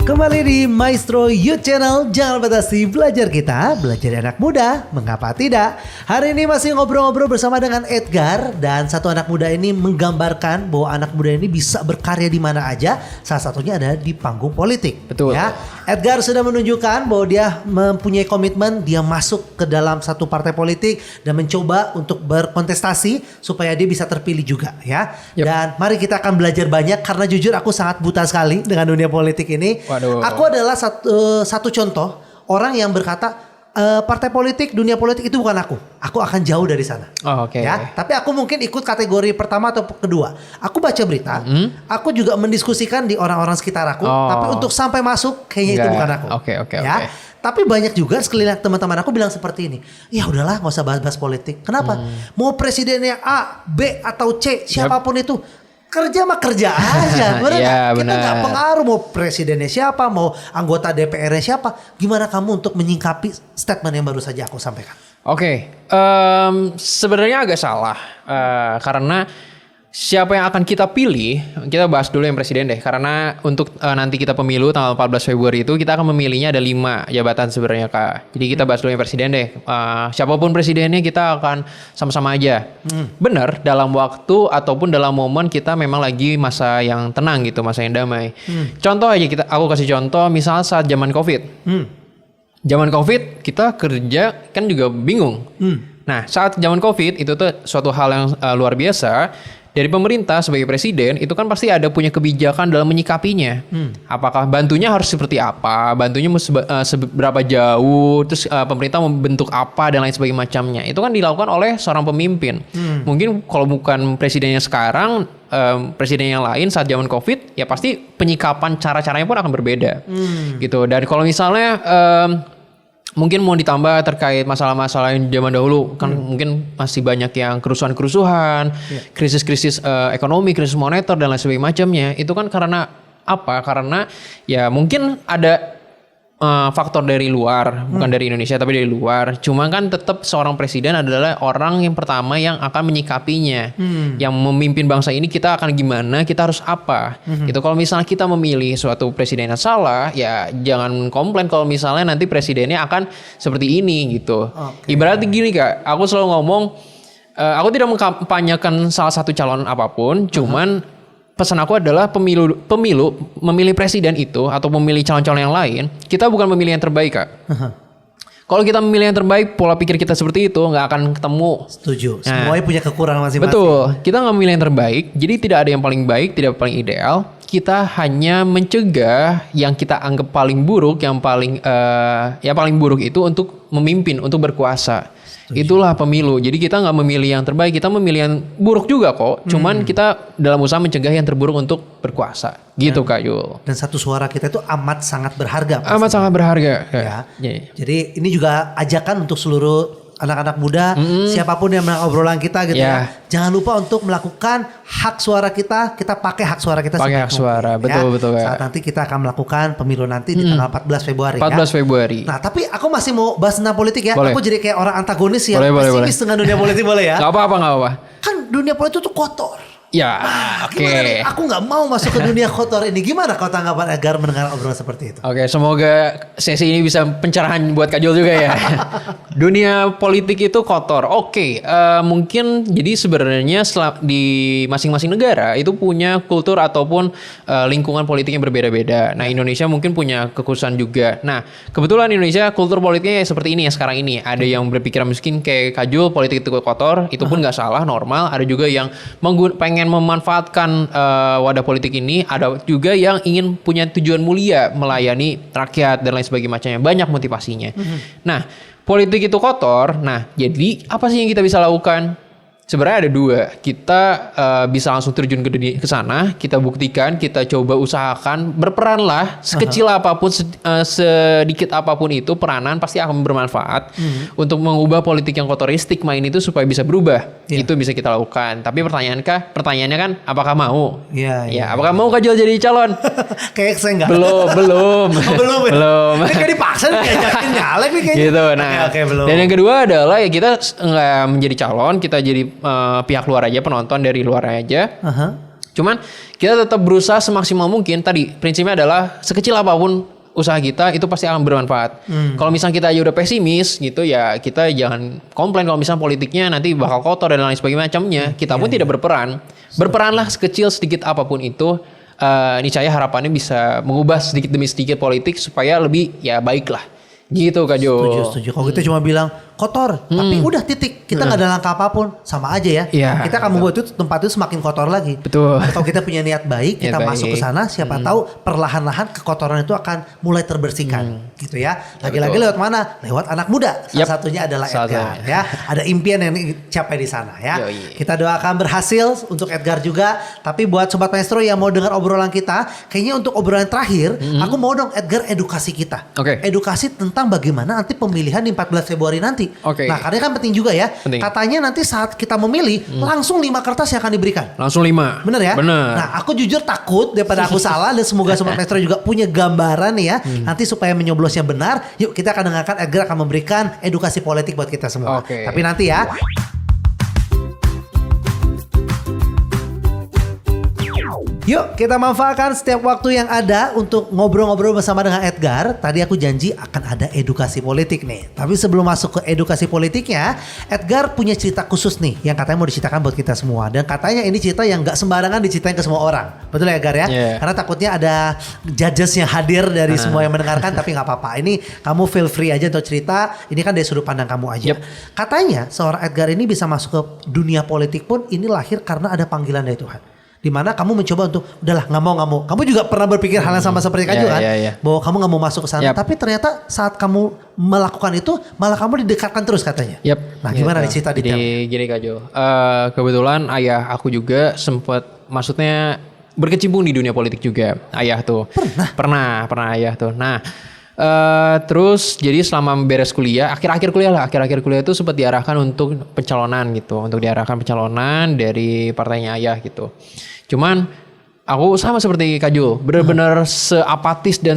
Kembali di Maestro Youth Channel. Jangan batasi belajar kita, belajar anak muda, mengapa tidak? Hari ini masih ngobrol-ngobrol bersama dengan Edgar. Dan satu anak muda ini menggambarkan bahwa anak muda ini bisa berkarya di mana aja. Salah satunya ada di panggung politik. Betul. Ya, Edgar sudah menunjukkan bahwa dia mempunyai komitmen. Dia masuk ke dalam satu partai politik dan mencoba untuk berkontestasi supaya dia bisa terpilih juga ya. Yep. Dan mari kita akan belajar banyak karena jujur aku sangat buta sekali dengan dunia politik ini. Waduh. Aku adalah satu contoh orang yang berkata partai politik, dunia politik itu bukan aku. Aku akan jauh dari sana. Oh, oke. Ya, tapi aku mungkin ikut kategori pertama atau kedua. Aku baca berita, aku juga mendiskusikan di orang-orang sekitar aku. Oh. Tapi untuk sampai masuk, kayaknya itu Enggak. bukan aku. Oke. Ya. Tapi banyak juga sekeliling teman-teman aku bilang seperti ini. Ya udahlah, nggak usah bahas-bahas politik. Kenapa? Mau presidennya A, B atau C, siapapun itu. Kerja mah kerja aja. Bener Iya, gak? Kita benar. nggak pengaruh mau presidennya siapa, mau anggota DPR-nya siapa. Gimana kamu untuk menyingkapi statement yang baru saja aku sampaikan? Oke, sebenarnya agak salah karena siapa yang akan kita pilih, kita bahas dulu yang presiden deh. Karena untuk nanti kita pemilu tanggal 14 Februari itu kita akan memilihnya ada 5 jabatan sebenarnya Kak. Jadi kita bahas dulu yang presiden deh. Siapapun presidennya kita akan sama-sama aja. Benar, dalam waktu ataupun dalam momen kita memang lagi masa yang tenang gitu, masa yang damai. Contoh aja aku kasih contoh misalnya saat zaman Covid. Zaman Covid kita kerja kan juga bingung. Nah saat zaman Covid itu tuh suatu hal yang luar biasa. Dari pemerintah sebagai presiden itu kan pasti ada punya kebijakan dalam menyikapinya. Apakah bantunya harus seperti apa, bantunya seberapa jauh, terus pemerintah membentuk apa dan lain sebagainya macamnya. Itu kan dilakukan oleh seorang pemimpin. Mungkin kalau bukan presidennya sekarang, presiden yang lain saat zaman Covid, ya pasti penyikapan cara-caranya pun akan berbeda. Gitu. Dan kalau misalnya mungkin mau ditambah terkait masalah-masalah yang zaman dahulu kan mungkin masih banyak yang kerusuhan-kerusuhan, krisis-krisis ekonomi, krisis moneter dan lain sebagainya macamnya. Itu kan karena apa? Karena ya mungkin ada faktor dari luar, bukan dari Indonesia tapi dari luar. Cuma kan tetap seorang presiden adalah orang yang pertama yang akan menyikapinya. Yang memimpin bangsa ini kita akan gimana, kita harus apa. Gitu. Kalau misalnya kita memilih suatu presiden yang salah, ya jangan komplain kalau misalnya nanti presidennya akan seperti ini gitu. Ibaratnya gini Kak, aku selalu ngomong, aku tidak mengkampanyekan salah satu calon apapun, cuman pesan aku adalah pemilu memilih presiden itu atau memilih calon-calon yang lain, kita bukan memilih yang terbaik Kak. Kalau kita memilih yang terbaik, pola pikir kita seperti itu nggak akan ketemu. Setuju. Semuanya punya kekurangan masing-masing. Betul. Kita nggak memilih yang terbaik, jadi tidak ada yang paling baik, tidak paling ideal. Kita hanya mencegah yang kita anggap paling buruk, yang paling buruk itu untuk memimpin, untuk berkuasa. Itulah pemilu. Jadi kita nggak memilih yang terbaik, kita memilih yang buruk juga kok. Cuman kita dalam usaha mencegah yang terburuk untuk berkuasa. Gitu Kak Yul. Dan satu suara kita itu amat sangat berharga. Pasti. Amat sangat berharga. Ya. Jadi ini juga ajakan untuk seluruh anak-anak muda, siapapun yang mendengar obrolan kita gitu ya. Jangan lupa untuk melakukan hak suara kita pakai hak suara kita. Pakai hak suara, betul. Saat nanti kita akan melakukan pemilu nanti di tanggal 14 Februari 14 Februari. Nah tapi aku masih mau bahas tentang politik ya. Boleh. Aku jadi kayak orang antagonis ya. Boleh. Dengan dunia politik boleh ya. Gak apa-apa. Kan dunia politik itu kotor. Ya, Gimana nih? Aku nggak mau masuk ke dunia kotor ini. Gimana kau tanggapan agar mendengar obrolan seperti itu? Oke, semoga sesi ini bisa pencerahan buat Kak Jul juga ya. Dunia politik itu kotor. Oke, mungkin jadi sebenarnya di masing-masing negara itu punya kultur ataupun lingkungan politik yang berbeda-beda. Nah, Indonesia mungkin punya kekhususan juga. Nah, kebetulan Indonesia kultur politiknya seperti ini ya sekarang ini. Ada yang berpikiran mungkin kayak Kak Jul politik itu kotor, itu pun nggak salah, normal. Ada juga yang pengen memanfaatkan wadah politik ini, ada juga yang ingin punya tujuan mulia melayani rakyat dan lain sebagainya macamnya, banyak motivasinya. Nah, politik itu kotor. Nah, jadi apa sih yang kita bisa lakukan? Sebenarnya ada 2. Kita bisa langsung terjun ke sana, kita buktikan, kita coba usahakan, berperanlah sekecil apapun, sedikit apapun itu peranan pasti akan bermanfaat untuk mengubah politik yang kotor, stigma ini itu supaya bisa berubah. Itu bisa kita lakukan. Tapi pertanyaannya kan apakah mau? Iya. Apakah mau Kak Jul jadi calon? Kayak saya enggak. Belum. Belum. Ini kayak dipaksa nih, kayakin nyalek nih kayaknya. Gitu. Nah, Oke, belum. dan yang kedua adalah ya kita nggak menjadi calon, kita jadi pihak luar aja, penonton dari luar aja. Cuman kita tetap berusaha semaksimal mungkin. Tadi prinsipnya adalah sekecil apapun usaha kita itu pasti akan bermanfaat. Kalau misalnya kita aja udah pesimis gitu ya, kita jangan komplain kalau misalnya politiknya nanti bakal kotor dan lain sebagainya macamnya. Kita pun tidak berperan. Berperanlah sekecil sedikit apapun itu. Niscaya harapannya bisa mengubah sedikit demi sedikit politik supaya lebih ya baik lah. Gitu Kak Jo. Setuju. Kalau kita cuma bilang kotor, tapi udah titik. Kita nggak ada langkah apapun, sama aja ya. Iya, Kita akan membuat itu tempat itu semakin kotor lagi. Betul. Kalau kita punya niat baik, kita Niat masuk baik. ke sana, siapa tahu perlahan-lahan kekotoran itu akan mulai terbersihkan, gitu ya. Lagi-lagi betul. lewat mana? Lewat anak muda. Salah Yap. satunya adalah Salah Edgar, satunya. ya. Ada impian yang dicapai di sana, ya. Yoi. Kita doakan berhasil untuk Edgar juga. Tapi buat Sobat Maestro yang mau dengar obrolan kita, kayaknya untuk obrolan terakhir, aku mau dong Edgar edukasi kita. Oke. Edukasi tentang bagaimana nanti pemilihan di 14 Februari nanti. Oke. Nah, karena kan penting juga ya. Penting. Katanya nanti saat kita memilih, langsung 5 kertas yang akan diberikan. Langsung 5. Bener ya? Bener. Nah, aku jujur takut daripada aku salah dan semoga Sobat Maestro juga punya gambaran nih ya. Nanti supaya menyoblosnya benar, yuk kita akan dengarkan Edgar akan memberikan edukasi politik buat kita semua. Oke. Tapi nanti ya. Yuk kita manfaatkan setiap waktu yang ada untuk ngobrol-ngobrol bersama dengan Edgar. Tadi aku janji akan ada edukasi politik nih. Tapi sebelum masuk ke edukasi politiknya, Edgar punya cerita khusus nih yang katanya mau diceritakan buat kita semua. Dan katanya ini cerita yang gak sembarangan diceritain ke semua orang. Betul ya Edgar ya? Yeah. Karena takutnya ada judges yang hadir dari semua yang mendengarkan, tapi gak apa-apa. Ini kamu feel free aja untuk cerita. Ini kan dari sudut pandang kamu aja. Yep. Katanya seorang Edgar ini bisa masuk ke dunia politik pun ini lahir karena ada panggilan dari Tuhan. Dimana kamu mencoba untuk udahlah nggak mau. Kamu juga pernah berpikir hal yang sama seperti Kak Jo kan? Bahwa kamu nggak mau masuk ke sana. Yap. Tapi ternyata saat kamu melakukan itu malah kamu didekatkan terus katanya. Nah gimana nih cerita detail? Jadi gini Kak Jo. Kebetulan ayah aku juga sempat maksudnya berkecimpung di dunia politik juga. Ayah tuh. Pernah ayah tuh. Nah terus jadi selama beres kuliah, akhir-akhir kuliah itu sempat diarahkan untuk pencalonan gitu, untuk diarahkan pencalonan dari partainya ayah gitu. Cuman aku sama seperti Kak Jo, benar-benar seapatis dan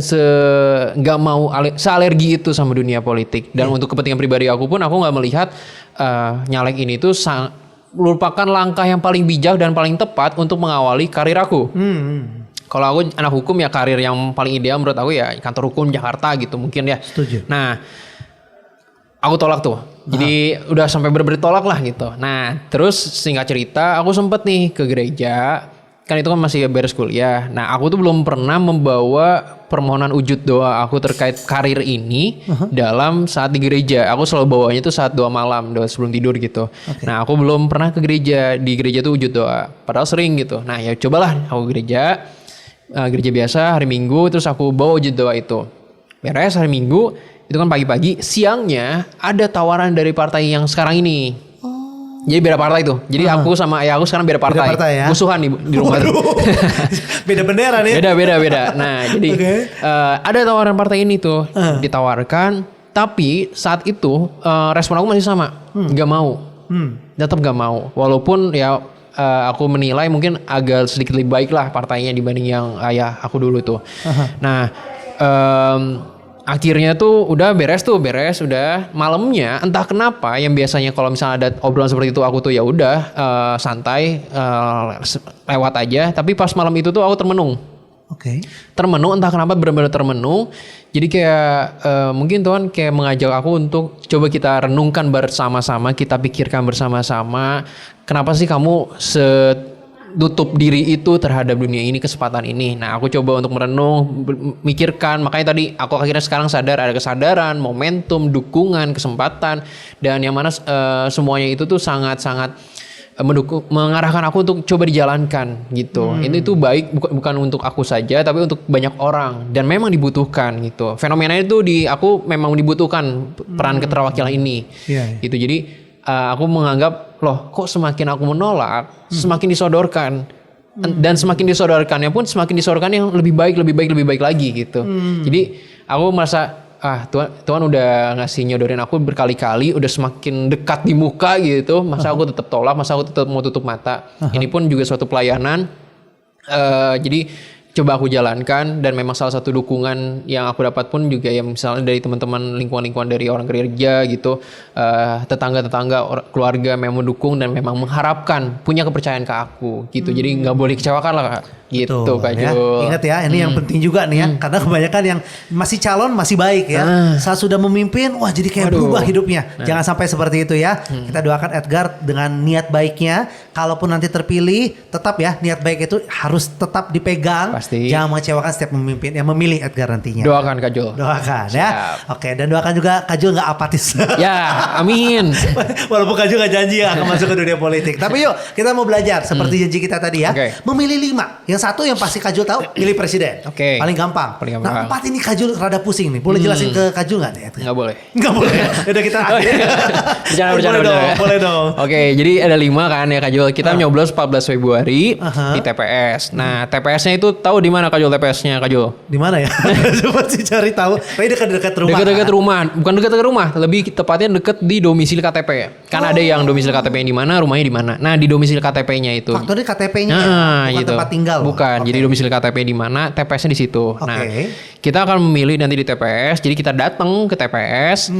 nggak mau sealergi itu sama dunia politik. Dan untuk kepentingan pribadi aku pun aku nggak melihat nyalek ini tuh merupakan langkah yang paling bijak dan paling tepat untuk mengawali karir aku. Kalau aku anak hukum ya karir yang paling ideal menurut aku ya kantor hukum Jakarta gitu mungkin ya. Setuju. Nah, aku tolak tuh. Jadi udah sampai bener-bener tolak lah gitu. Nah, terus singkat cerita aku sempet nih ke gereja. Kan itu kan masih beres kuliah. Nah, aku tuh belum pernah membawa permohonan wujud doa aku terkait karir ini dalam saat di gereja. Aku selalu bawanya tuh saat doa malam, doa sebelum tidur gitu. Nah, aku belum pernah ke gereja. Di gereja tuh wujud doa. Padahal sering gitu. Nah, ya cobalah aku ke gereja. Gereja biasa hari Minggu, terus aku bawa wujud doa itu. Beres hari Minggu, itu kan pagi-pagi, siangnya ada tawaran dari partai yang sekarang ini. Jadi beda partai tuh. Jadi aku sama ayah aku sekarang beda partai. Ya? Musuhan di rumah tuh. Beda bendera nih. Beda. Nah, jadi ada tawaran partai ini tuh ditawarkan, tapi saat itu respon aku masih sama, nggak mau. Tetap nggak mau. Walaupun ya aku menilai mungkin agak sedikit lebih baik lah partainya dibanding yang ayah aku dulu tuh. Nah, akhirnya tuh udah beres udah malamnya entah kenapa yang biasanya kalau misalnya ada obrolan seperti itu aku tuh ya udah santai lewat aja, tapi pas malam itu tuh aku termenung. Termenung entah kenapa benar-benar termenung. Jadi kayak mungkin Tuhan kayak mengajak aku untuk coba kita renungkan bersama-sama, kita pikirkan bersama-sama. Kenapa sih kamu tutup diri itu terhadap dunia ini, kesempatan ini? Nah, aku coba untuk merenung, mikirkan. Makanya tadi aku akhirnya sekarang sadar ada kesadaran, momentum, dukungan, kesempatan, dan yang mana semuanya itu tuh sangat-sangat mengarahkan aku untuk coba dijalankan gitu. Ini tuh baik bukan untuk aku saja tapi untuk banyak orang dan memang dibutuhkan gitu. Fenomena itu aku memang dibutuhkan peran keterwakilan ini. Gitu. Jadi aku menganggap loh kok semakin aku menolak semakin disodorkan. Dan semakin disodorkannya pun semakin disodorkan yang lebih baik lagi gitu. Jadi aku merasa Tuhan udah ngasih nyodorin aku berkali-kali, udah semakin dekat di muka gitu. Masa aku tetap tolak, masa aku tetap mau tutup mata. Ini pun juga suatu pelayanan. Jadi coba aku jalankan, dan memang salah satu dukungan yang aku dapat pun juga ya misalnya dari teman-teman lingkungan-lingkungan dari orang kerja gitu, tetangga-tetangga, keluarga memang mendukung dan memang mengharapkan punya kepercayaan ke aku gitu. Jadi nggak boleh kecewakan lah Kak. Gitu Betul, Kak ya. Jul. Ingat ya, ini yang penting juga nih ya, karena kebanyakan yang masih calon masih baik ya. Saat sudah memimpin, wah jadi kayak berubah hidupnya. Jangan sampai seperti itu ya. Kita doakan Edgar dengan niat baiknya. Kalaupun nanti terpilih, tetap ya niat baik itu harus tetap dipegang. Pasti. Jangan mengecewakan setiap memimpin yang memilih Edgar nantinya. Doakan Kak Jul. Doakan ya. Oke, dan doakan juga Kak Jul nggak apatis. Ya, amin. Walaupun Kak Jul nggak janji akan masuk ke dunia politik. Tapi yuk kita mau belajar seperti janji kita tadi ya. Oke. Memilih 5. Yang satu yang pasti Kak Jul tahu, pilih presiden. Oke. Paling gampang. Paling gampang. Nah 4 ini Kak Jul rada pusing nih. Boleh jelasin ke Kak Jul nggak nih? Nggak boleh. Nggak boleh. Udah kita Bercanda. boleh dong, boleh dong. Oke, jadi ada 5 kan ya Kak Jul. Kita nyoblos 14 Februari Aha. di TPS. Nah, TPS-nya itu tahu di mana Kak Jul TPS-nya Kak Jul? Di mana ya? Coba sih cari tahu. Tapi dekat-dekat rumah. Dekat-dekat kan? rumah, bukan dekat-dekat rumah, lebih tepatnya dekat di domisili KTP. Kan ada yang domisili KTP-nya di mana, rumahnya di mana. Nah, di domisili KTP-nya itu. Faktornya KTP-nya Nah, bukan gitu. tempat tinggal. Bukan. Oke. Jadi domisili KTP di mana, TPS-nya di situ. Oke. Nah, kita akan memilih nanti di TPS. Jadi kita datang ke TPS.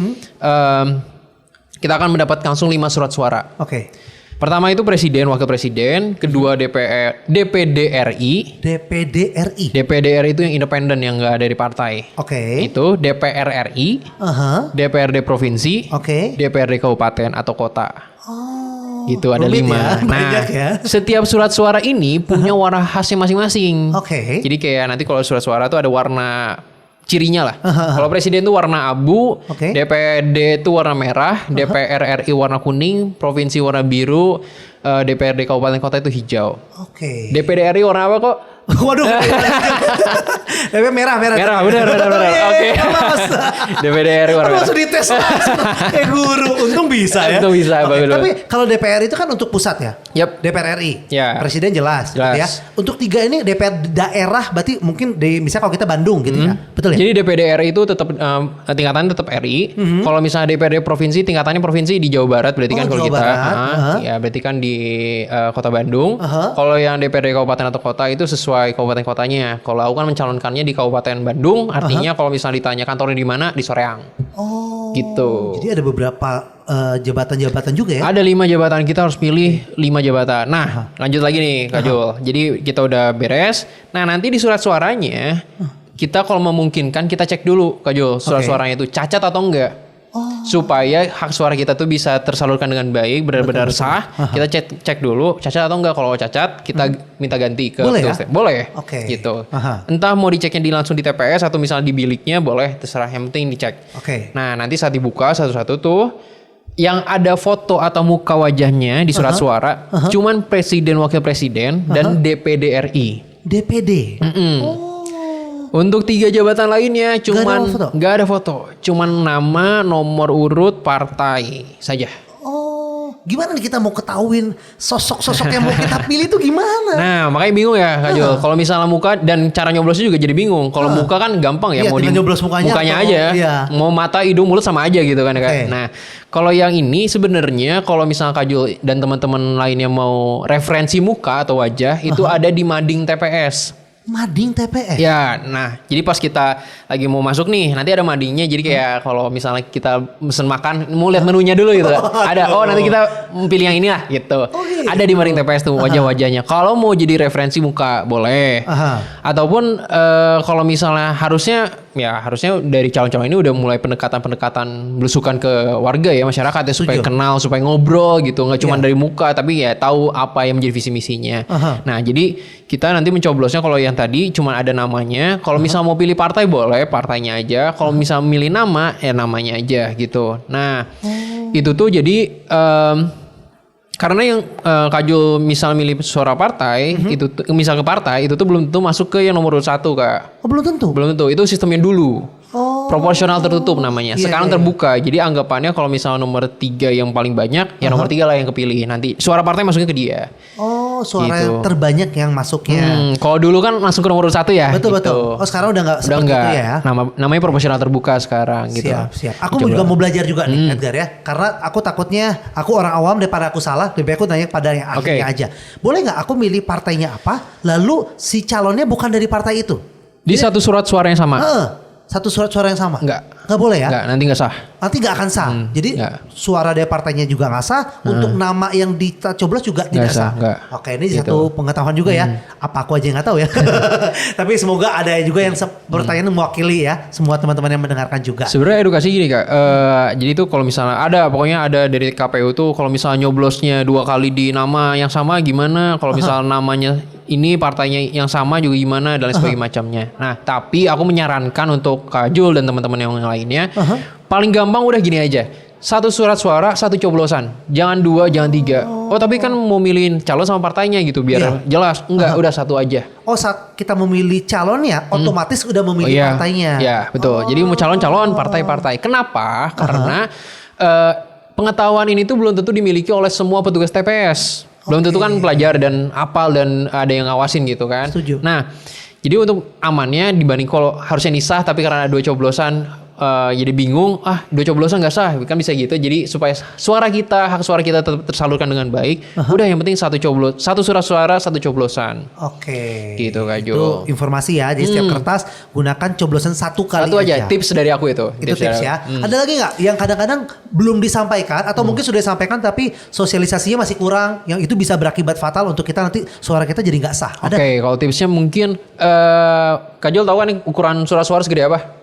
Kita akan mendapat langsung 5 surat suara. Oke. Pertama itu presiden, wakil presiden, kedua DPD RI. DPD RI. DPD RI itu yang independen yang nggak dari partai. Oke. Itu DPR RI, Aha. DPRD provinsi, Oke. DPRD kabupaten atau kota. Oh. Gitu ada Rumit 5. ya, Nah, banyak ya. setiap surat suara ini punya warna khasnya masing-masing. Oke. Jadi kayak nanti kalau surat suara tuh ada warna cirinya lah. Kalau presiden tuh warna abu, Oke. DPD itu warna merah, DPR RI warna kuning, provinsi warna biru, DPRD kabupaten kota itu hijau. Oke. DPD RI warna apa kok? Waduh. DP merah. Merah, benar. Oke. DPD RI warna merah. Langsung dites langsung. Guru. Untung bisa ya. Untung bisa, Oke, bagus. tapi kalau DPR itu kan untuk pusat ya. Yap. DPR RI. Ya. Presiden jelas. Gitu Jelas. ya. Untuk 3 ini DPR daerah berarti mungkin misalnya kalau kita Bandung gitu ya. Betul ya? Jadi DPD RI itu tetap tingkatannya tetap RI. Kalau misalnya DPRD provinsi tingkatannya provinsi di Jawa Barat berarti Oh, kan kalau Jawa kita Barat. ya berarti kan di Kota Bandung. Kalau yang DPRD kabupaten atau kota itu sesuai kabupaten kotanya. Kalau aku kan mencalonkannya di Kabupaten Bandung, artinya kalau misalnya ditanya kantornya di mana, di Soreang. Oh. Gitu. Jadi ada beberapa jabatan-jabatan juga ya. Ada 5 jabatan, kita harus pilih 5 jabatan. Nah, lanjut lagi nih Kak Jul. Jadi kita udah beres. Nah, nanti di surat suaranya kita kalau memungkinkan kita cek dulu Kak Jul, surat Oke. suaranya itu cacat atau enggak. Supaya hak suara kita tuh bisa tersalurkan dengan baik, benar-benar sah. Kita cek dulu cacat atau enggak. Kalau cacat, kita minta ganti ke Boleh petugas ya? Boleh. Oke. Gitu. Aha. Entah mau diceknya langsung di TPS atau misalnya di biliknya, boleh, terserah, yang penting dicek. Oke. Nah, nanti saat dibuka satu-satu tuh yang ada foto atau muka wajahnya di surat suara cuman presiden, wakil presiden dan DPD RI. DPD. Untuk 3 jabatan lainnya cuman foto? nggak ada foto, cuman nama, nomor urut, partai saja. Oh, gimana nih kita mau ketahuin sosok-sosok yang mau kita pilih itu gimana? Nah, makanya bingung ya Kak Jul. Kalau misalnya muka dan cara nyoblosnya juga jadi bingung. Kalau muka kan gampang ya, Iya, mau tinggal nyoblos mukanya atau- aja. iya. Mau mata, hidung, mulut sama aja gitu kan. Oke. Nah, kalau yang ini sebenarnya kalau misalnya Kak Jul dan teman-teman lainnya mau referensi muka atau wajah itu ada di mading TPS. Mading TPS. Ya, nah jadi pas kita lagi mau masuk nih, nanti ada madingnya. Jadi kayak kalau misalnya kita mesen makan, mau lihat menunya dulu gitu. Ada, nanti kita pilih yang ini lah gitu. gitu. Ada di mading TPS tuh wajah-wajahnya. Kalau mau jadi referensi muka boleh. Aha. Ataupun kalau misalnya harusnya dari calon-calon ini udah mulai pendekatan belusukan ke warga ya, masyarakat ya, supaya Setuju. kenal, supaya ngobrol gitu. Nggak cuma Iya. dari muka, tapi ya tahu apa yang menjadi visi misinya. Aha. Nah, jadi kita nanti mencoblosnya kalau yang tadi cuma ada namanya. Kalau misalnya mau pilih partai boleh partainya aja. Kalau misalnya milih nama ya namanya aja gitu. Nah, itu tuh jadi karena yang Kak Jul misal milih suara partai itu misal ke partai itu tuh belum tentu masuk ke yang nomor urut 1 Kak. Oh, belum tentu. Belum tentu. Itu sistemnya dulu. Oh. Proporsional tertutup namanya. Iya, Sekarang iya, iya. terbuka. Jadi anggapannya kalau misalnya nomor 3 yang paling banyak, ya nomor 3 lah yang kepilih. Nanti suara partai masuknya ke dia. Oh, suara Gitu. yang terbanyak yang masuknya. Kalau dulu kan langsung ke nomor 1 ya. Betul, gitu. betul. Oh, sekarang udah nggak Udah seperti enggak. itu ya? Namanya proporsional terbuka sekarang gitu. Siap, siap. Aku Gitu juga lah. mau belajar juga nih Edgar ya. Karena aku takutnya aku orang awam daripada aku salah, lebih baik aku nanya pada yang ahlinya aja. Boleh nggak aku milih partainya apa, lalu si calonnya bukan dari partai itu? Di satu surat suara yang sama. Satu surat suara yang sama? Enggak. Nggak boleh ya? Enggak, nanti enggak sah. Nanti nggak akan sah. Jadi nggak. suara dari partainya juga nggak sah. Untuk nama yang dicoblos juga tidak sah, sah. nggak. Oke, ini Gitu. satu pengetahuan juga ya. Apa aku aja yang nggak tahu ya. Tapi semoga ada juga yang pertanyaan mewakili ya. Semua teman-teman yang mendengarkan juga. Sebenarnya edukasi gini Kak. Jadi tuh kalau misalnya pokoknya ada dari KPU tuh kalau misalnya nyoblosnya 2 kali di nama yang sama gimana? Kalau misalnya namanya ini partainya yang sama juga gimana dan lain sebagainya macamnya. Nah, tapi aku menyarankan untuk Kak Jul dan teman-teman yang lainnya, paling gampang udah gini aja. Satu surat suara, satu coblosan. Jangan 2, jangan 3. Oh, tapi kan mau milihin calon sama partainya gitu biar jelas. Enggak, udah satu aja. Oh, saat kita memilih calonnya, otomatis udah memilih partainya. Iya, betul. Jadi mau calon-calon, partai-partai. Kenapa? Karena pengetahuan ini tuh belum tentu dimiliki oleh semua petugas TPS. Belum tentu kan pelajar dan apal dan ada yang ngawasin gitu kan. Setuju. Nah, jadi untuk amannya dibanding kalau harusnya disah tapi karena ada 2 coblosan jadi bingung, 2 coblosan nggak sah, kan bisa gitu. Jadi supaya hak suara kita tetap tersalurkan dengan baik, udah yang penting satu surat suara, satu coblosan. Oke. Gitu Kak Jo. Itu informasi ya. Jadi setiap kertas gunakan coblosan satu kali Satu aja, tips dari aku itu. Itu tips dari ya. aku. Ada lagi nggak yang kadang-kadang belum disampaikan atau mungkin sudah disampaikan tapi sosialisasinya masih kurang, yang itu bisa berakibat fatal untuk kita nanti suara kita jadi nggak sah. Ada? Oke, kalau tipsnya mungkin Kak Jul tahu kan nih ukuran surat suara segede apa?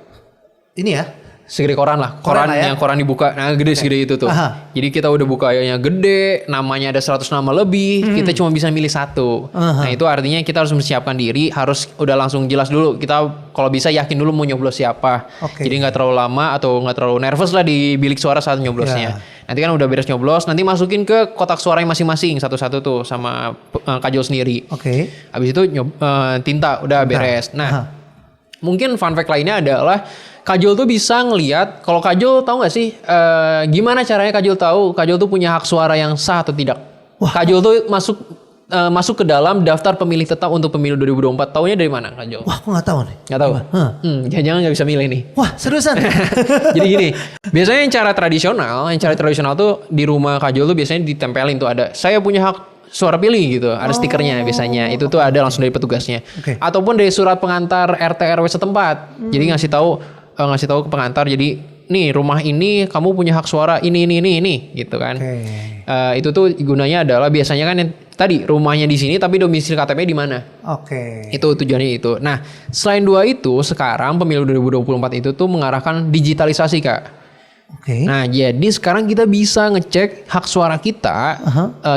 Ini ya. Segede koran lah. Koran Koran lah ya. yang koran dibuka. Nah, gede segede itu tuh. Aha. Jadi kita udah buka yang gede, namanya ada 100 nama lebih, kita cuma bisa milih satu. Nah, itu artinya kita harus mempersiapkan diri, harus udah langsung jelas dulu. Kita kalau bisa yakin dulu mau nyoblos siapa. Oke. Jadi nggak terlalu lama atau nggak terlalu nervous lah di bilik suara saat nyoblosnya. Ya. Nanti kan udah beres nyoblos, nanti masukin ke kotak suaranya masing-masing satu-satu tuh sama Kak Jul sendiri. Oke. Habis itu tinta udah beres. Nah, mungkin fun fact lainnya adalah Kak Jul tuh bisa ngelihat, kalau Kak Jul tahu nggak sih gimana caranya Kak Jul tahu Kak Jul tuh punya hak suara yang sah atau tidak? Kak Jul tuh masuk ke dalam daftar pemilih tetap untuk pemilu 2024. Taunya dari mana Kak Jul? Wah, aku nggak tahu nih. Nggak tahu. Jangan-jangan nggak bisa milih nih. Wah, seriusan? Jadi gini, biasanya yang cara tradisional tuh di rumah Kak Jul tuh biasanya ditempelin tuh ada, saya punya hak suara pilih gitu, ada stikernya biasanya. Itu tuh ada langsung dari petugasnya. Oke. Ataupun dari surat pengantar RT RW setempat. Jadi ngasih tahu ke pengantar. Jadi nih rumah ini kamu punya hak suara ini gitu kan. Itu tuh gunanya adalah biasanya kan yang tadi rumahnya di sini tapi domisili KTP di mana. Oke. Itu tujuannya itu. Nah, selain 2 itu sekarang pemilu 2024 itu tuh mengarahkan digitalisasi Kak. Oke. Nah, jadi sekarang kita bisa ngecek hak suara kita,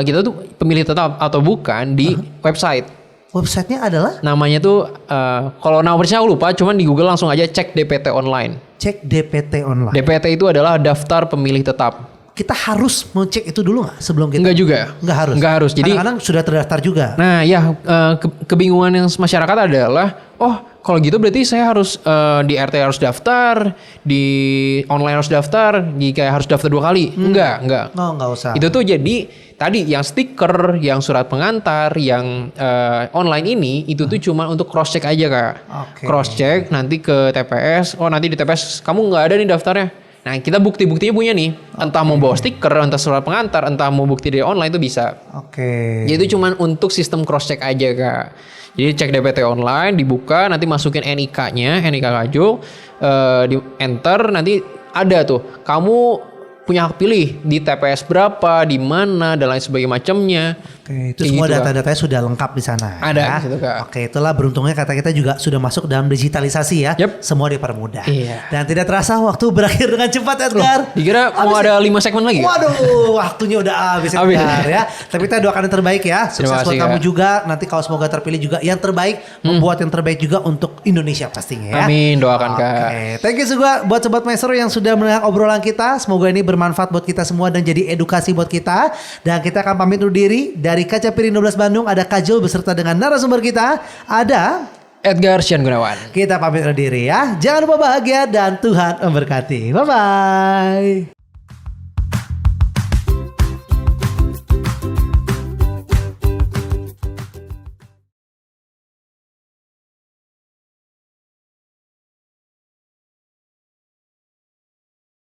kita tuh pemilih tetap atau bukan di website. Websitenya adalah Namanya tuh, kalau nama persisnya aku lupa, cuman di Google langsung aja cek DPT online. cek DPT online. DPT itu adalah daftar pemilih tetap. Kita harus mengecek itu dulu nggak sebelum kita? Enggak juga. Nggak harus. Enggak harus. Jadi kadang-kadang sudah terdaftar juga. Nah ya kebingungan yang masyarakat adalah, kalau gitu berarti saya harus di RT harus daftar, di online harus daftar, di kayak harus daftar 2 kali. Enggak. Oh, nggak usah. Itu tuh jadi tadi yang stiker, yang surat pengantar, yang online ini itu tuh cuma untuk cross check aja Kak. Oke. Cross check nanti ke TPS. Oh nanti di TPS kamu nggak ada nih daftarnya. Nah kita bukti-buktinya punya nih. Entah mau bawa stiker, entah surat pengantar, entah mau bukti dari online itu bisa. Oke. Jadi itu cuma untuk sistem cross check aja Kak. Jadi cek DPT online, dibuka, nanti masukin NIK-nya, NIK Kak Jul, di enter, nanti ada tuh. Kamu punya hak pilih di TPS berapa, di mana, dan lain sebagainya macamnya. Oke, itu Kayak semua gitu, Kak. data-datanya sudah lengkap di sana. Ada ya. di situ, Kak. Oke, itulah beruntungnya kata kita juga sudah masuk dalam digitalisasi ya. Yep. Semua dipermudah. Iya. Dan tidak terasa waktu berakhir dengan cepat Edgar. Dikira mau ada 5 segmen lagi? Waduh, waktunya udah habis Edgar ya. Tapi kita doakan yang terbaik ya. Sukses Terima buat kasih, kamu Kak. juga. Nanti kalau semoga terpilih juga yang terbaik, membuat yang terbaik juga untuk Indonesia pastinya ya. Amin, doakan Kak. Oke, thank you juga buat Sobat Maestro yang sudah mendengar obrolan kita. Semoga ini bermanfaat buat kita semua dan jadi edukasi buat kita. Dan kita akan pamit undur diri. Dari Kaca Piring 12 Bandung ada Kak Jul beserta dengan narasumber kita. Ada Edgar Sian Gunawan. Kita pamit undur diri ya. Jangan lupa bahagia dan Tuhan memberkati. Bye-bye.